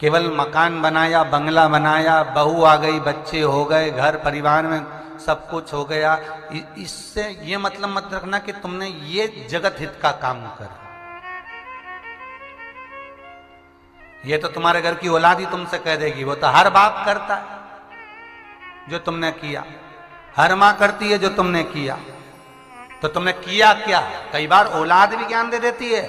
केवल मकान बनाया, बंगला बनाया, बहू आ गई, बच्चे हो गए, घर परिवार में सब कुछ हो गया, इससे ये मतलब मत रखना कि तुमने ये जगत हित का काम कर। ये तो तुम्हारे घर की औलाद ही तुमसे कह देगी, वो तो हर बाप करता है जो तुमने किया, हर मां करती है जो तुमने किया, तो तुमने किया क्या। कई बार औलाद भी ज्ञान दे देती है।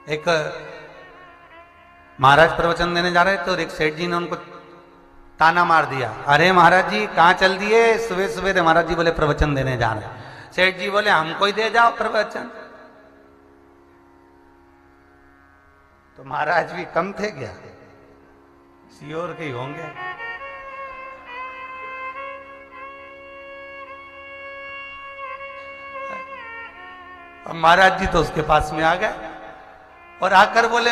एक महाराज प्रवचन देने जा रहे थे और एक सेठ जी ने उनको ताना मार दिया, अरे महाराज जी कहां चल दिए सुबह सुबह। महाराज जी बोले प्रवचन देने जा रहे हैं। सेठ जी बोले हमको ही दे जाओ प्रवचन। तो महाराज भी कम थे क्या, सियोर के ही होंगे। और महाराज जी तो उसके पास में आ गए और आकर बोले,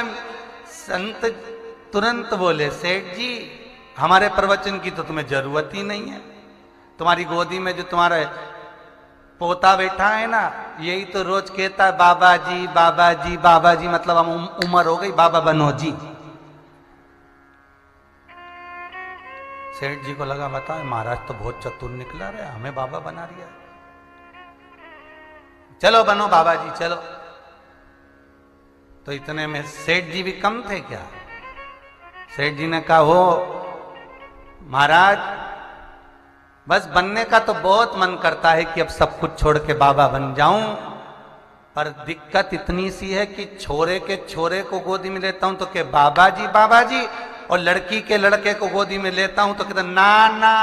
संत तुरंत बोले, सेठ जी हमारे प्रवचन की तो तुम्हें जरूरत ही नहीं है, तुम्हारी गोदी में जो तुम्हारा पोता बैठा है ना, यही तो रोज कहता है बाबा जी बाबा जी बाबा जी, मतलब हम उम्र हो गई, बाबा बनो जी। सेठ जी को लगा, बताओ महाराज तो बहुत चतुर निकला रहा है, हमें बाबा बना दिया, चलो बनो बाबा जी चलो। तो इतने में सेठ जी भी कम थे क्या। सेठ जी ने कहा, हो महाराज बस बनने का तो बहुत मन करता है कि अब सब कुछ छोड़ के बाबा बन जाऊं, पर दिक्कत इतनी सी है कि छोरे के छोरे को गोदी में लेता हूं तो के बाबा जी, और लड़की के लड़के को गोदी में लेता हूं तो कहता नाना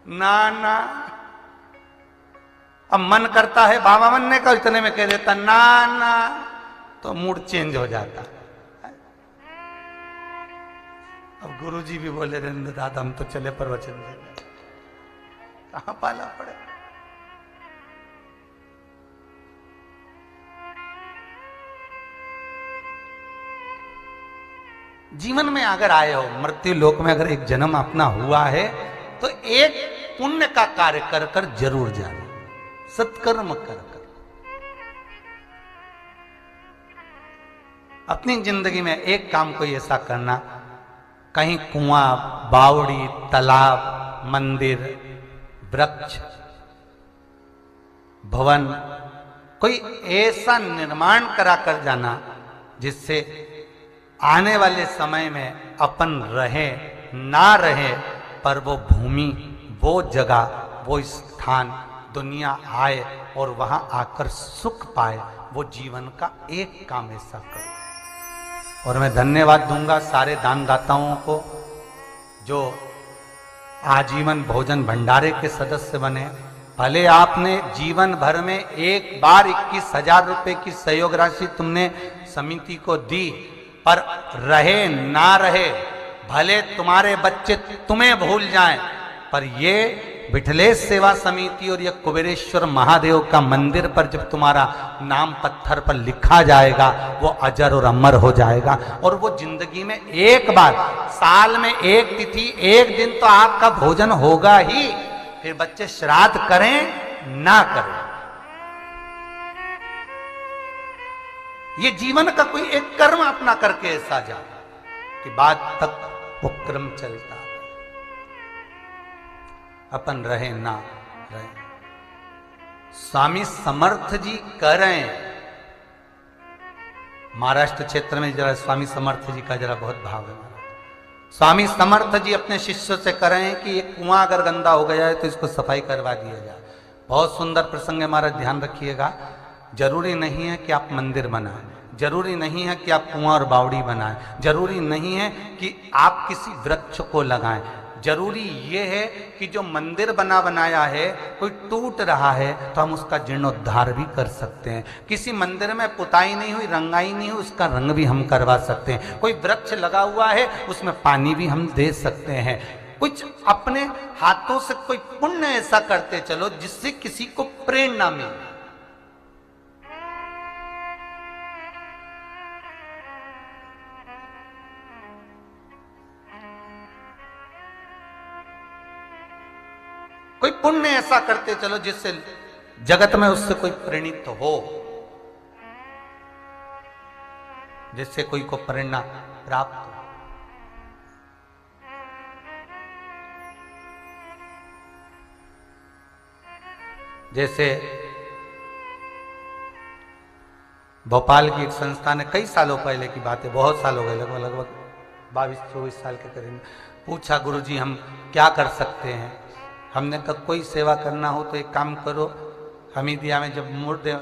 नाना। अब मन करता है बाबा बनने का, इतने में कह देता नाना, तो मूड चेंज हो जाता। अब गुरुजी भी बोले, रेंद्र दादा हम तो चले प्रवचन देने, कहां पाला पड़े। जीवन में अगर आए हो, मृत्यु लोक में अगर एक जन्म अपना हुआ है तो एक पुण्य का कार्य कर कर जरूर जाना, सत्कर्म कर कर। अपनी जिंदगी में एक काम कोई ऐसा करना, कहीं कुआं, बावड़ी, तालाब, मंदिर, वृक्ष, भवन, कोई ऐसा निर्माण करा कर जाना जिससे आने वाले समय में अपन रहे ना रहे, पर वो भूमि, वो जगह, वो स्थान दुनिया आए और वहां आकर सुख पाए, वो जीवन का एक काम ऐसा करो। और मैं धन्यवाद दूंगा सारे दानदाताओं को जो आजीवन भोजन भंडारे के सदस्य बने। भले आपने जीवन भर में एक बार 21,000 रुपए की सहयोग राशि तुमने समिति को दी, पर रहे ना रहे, भले तुम्हारे बच्चे तुम्हें भूल जाएं, पर ये विठलेश सेवा समिति और ये कुबेरेश्वर महादेव का मंदिर पर जब तुम्हारा नाम पत्थर पर लिखा जाएगा, वो अजर और अमर हो जाएगा। और वो जिंदगी में एक बार, साल में एक तिथि, एक दिन तो आपका भोजन होगा ही। फिर बच्चे श्राद्ध करें ना करें, ये जीवन का कोई एक कर्म अपना करके ऐसा जाए कि बाद तक वो क्रम चलता, अपन रहे ना रहे। स्वामी समर्थ जी करें, महाराष्ट्र क्षेत्र में जरा स्वामी समर्थ जी का जरा बहुत भाव है। स्वामी समर्थ जी अपने शिष्यों से करें कि ये कुआं अगर गंदा हो गया है तो इसको सफाई करवा दिया जाए। बहुत सुंदर प्रसंग है महाराज, ध्यान रखिएगा। जरूरी नहीं है कि आप मंदिर बनाएं, जरूरी नहीं है कि आप कुआं और बावड़ी बनाएं, जरूरी नहीं है कि आप किसी वृक्ष को लगाएं। जरूरी ये है कि जो मंदिर बना बनाया है कोई टूट रहा है तो हम उसका जीर्णोद्धार भी कर सकते हैं। किसी मंदिर में पुताई नहीं हुई, रंगाई नहीं हुई, उसका रंग भी हम करवा सकते हैं। कोई वृक्ष लगा हुआ है उसमें पानी भी हम दे सकते हैं। कुछ अपने हाथों से कोई पुण्य ऐसा करते चलो जिससे किसी को प्रेरणा मिले। कोई पुण्य ऐसा करते चलो जिससे जगत में उससे कोई प्रेरित हो, जिससे कोई को प्रेरणा प्राप्त हो। जैसे भोपाल की एक संस्था ने कई सालों पहले की बात है, बहुत साल हो गए, लगभग 22-24 साल के करीब, पूछा गुरुजी हम क्या कर सकते हैं। हमने कहा कोई सेवा करना हो तो एक काम करो, हमीदिया में जब मुर्दे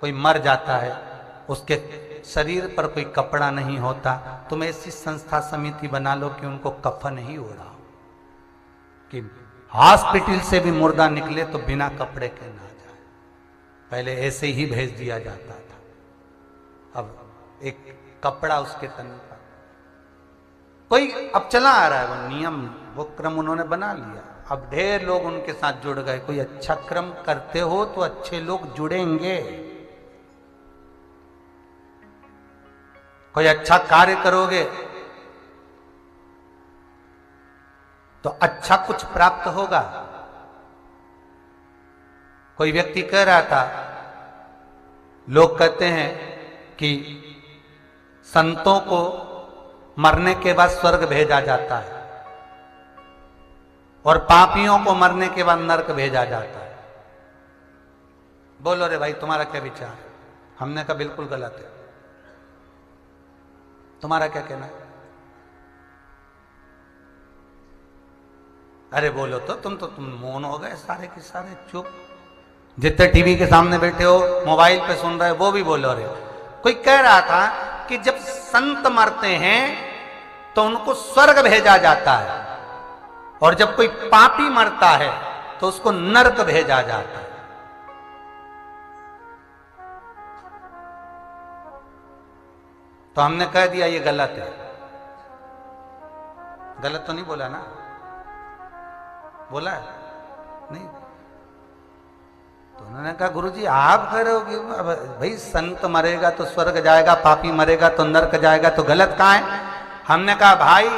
कोई मर जाता है उसके शरीर पर कोई कपड़ा नहीं होता, तुम ऐसी संस्था समिति बना लो कि उनको कफन ही ओढ़ाओ, कि हॉस्पिटल से भी मुर्दा निकले तो बिना कपड़े के ना जाए। पहले ऐसे ही भेज दिया जाता था, अब एक कपड़ा उसके तन पर कोई अब चला आ रहा है, वो नियम वो क्रम उन्होंने बना लिया। अब ढेर लोग उनके साथ जुड़ गए। कोई अच्छा क्रम करते हो तो अच्छे लोग जुड़ेंगे, कोई अच्छा कार्य करोगे तो अच्छा कुछ प्राप्त होगा। कोई व्यक्ति कह रहा था, लोग कहते हैं कि संतों को मरने के बाद स्वर्ग भेजा जाता है और पापियों को मरने के बाद नरक भेजा जाता है। बोलो रे भाई तुम्हारा क्या विचार है? हमने कहा बिल्कुल गलत है, तुम्हारा क्या कहना है? अरे बोलो तो तुम मौन हो गए सारे के सारे, चुप। जितने टीवी के सामने बैठे हो, मोबाइल पे सुन रहे हो, वो भी बोलो रे। कोई कह रहा था कि जब संत मरते हैं तो उनको स्वर्ग भेजा जाता है और जब कोई पापी मरता है तो उसको नरक भेजा जाता है। तो हमने कह दिया ये गलत है। गलत तो नहीं बोला ना? बोला है? नहीं। तो उन्होंने कहा गुरुजी आप कह रहे हो कि भाई संत मरेगा तो स्वर्ग जाएगा, पापी मरेगा तो नरक जाएगा, तो गलत कहां है? हमने कहा भाई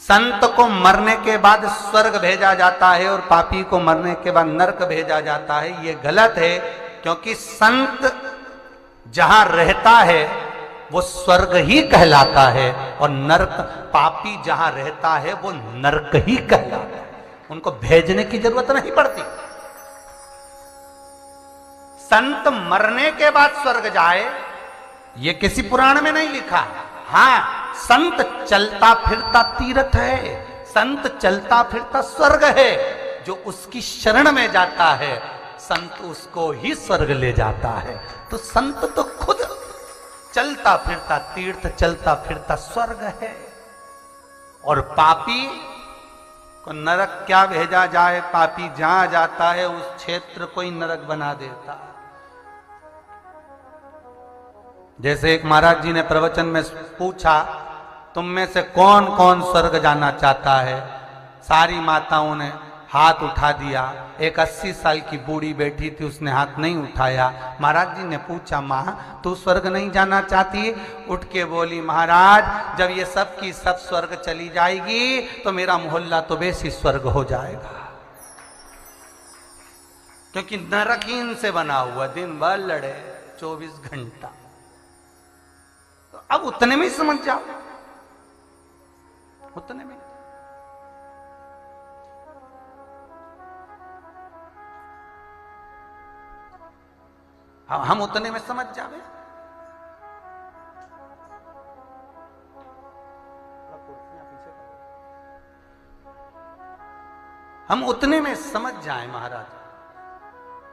संत को मरने के बाद स्वर्ग भेजा जाता है और पापी को मरने के बाद नरक भेजा जाता है, ये गलत है। क्योंकि संत जहां रहता है वो स्वर्ग ही कहलाता है और नरक, पापी जहां रहता है वो नरक ही कहलाता है। उनको भेजने की जरूरत नहीं पड़ती। संत मरने के बाद स्वर्ग जाए ये किसी पुराण में नहीं लिखा। हाँ, संत चलता फिरता तीर्थ है, संत चलता फिरता स्वर्ग है। जो उसकी शरण में जाता है संत उसको ही स्वर्ग ले जाता है। तो संत तो खुद चलता फिरता तीर्थ, चलता फिरता स्वर्ग है। और पापी को नरक क्या भेजा जाए? पापी जहां जाता है उस क्षेत्र को ही नरक बना देता है। जैसे एक महाराज जी ने प्रवचन में पूछा, तुम में से कौन कौन स्वर्ग जाना चाहता है? सारी माताओं ने हाथ उठा दिया। एक 80 साल की बूढ़ी बैठी थी, उसने हाथ नहीं उठाया। महाराज जी ने पूछा, माँ तू स्वर्ग नहीं जाना चाहती? उठ के बोली, महाराज जब ये सब की सब स्वर्ग चली जाएगी तो मेरा मोहल्ला तो वैसी स्वर्ग हो जाएगा, क्योंकि नरक ही इनसे बना हुआ, दिन भर लड़े 24 घंटा। तो अब उतने में ही समझ जाओ, उतने में। हम उतने में समझ जावे। हम उतने में समझ जाएं महाराज।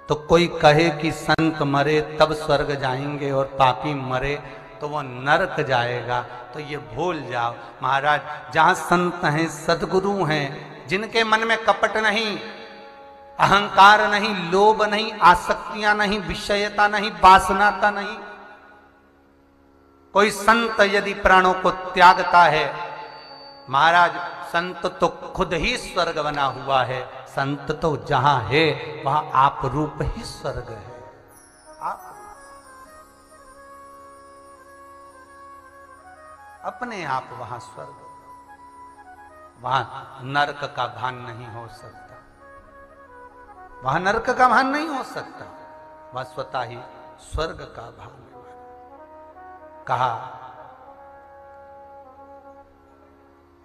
तो कोई कहे कि संत मरे तब स्वर्ग जाएंगे और पापी मरे तो वो नरक जाएगा, तो ये भूल जाओ महाराज। जहां संत हैं, सदगुरु हैं, जिनके मन में कपट नहीं, अहंकार नहीं, लोभ नहीं, आसक्तियां नहीं, विषयता नहीं, वासनाता नहीं, कोई संत यदि प्राणों को त्यागता है महाराज, संत तो खुद ही स्वर्ग बना हुआ है। संत तो जहां है वहां आप रूप ही स्वर्ग है। आप अपने आप वहां स्वर्ग, वहां नरक का भान नहीं हो सकता, वहां नरक का भान नहीं हो सकता, वह स्वतः ही स्वर्ग का भान कहा।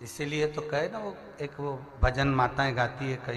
इसीलिए तो कहे ना, वो एक वो भजन माताएं गाती है कई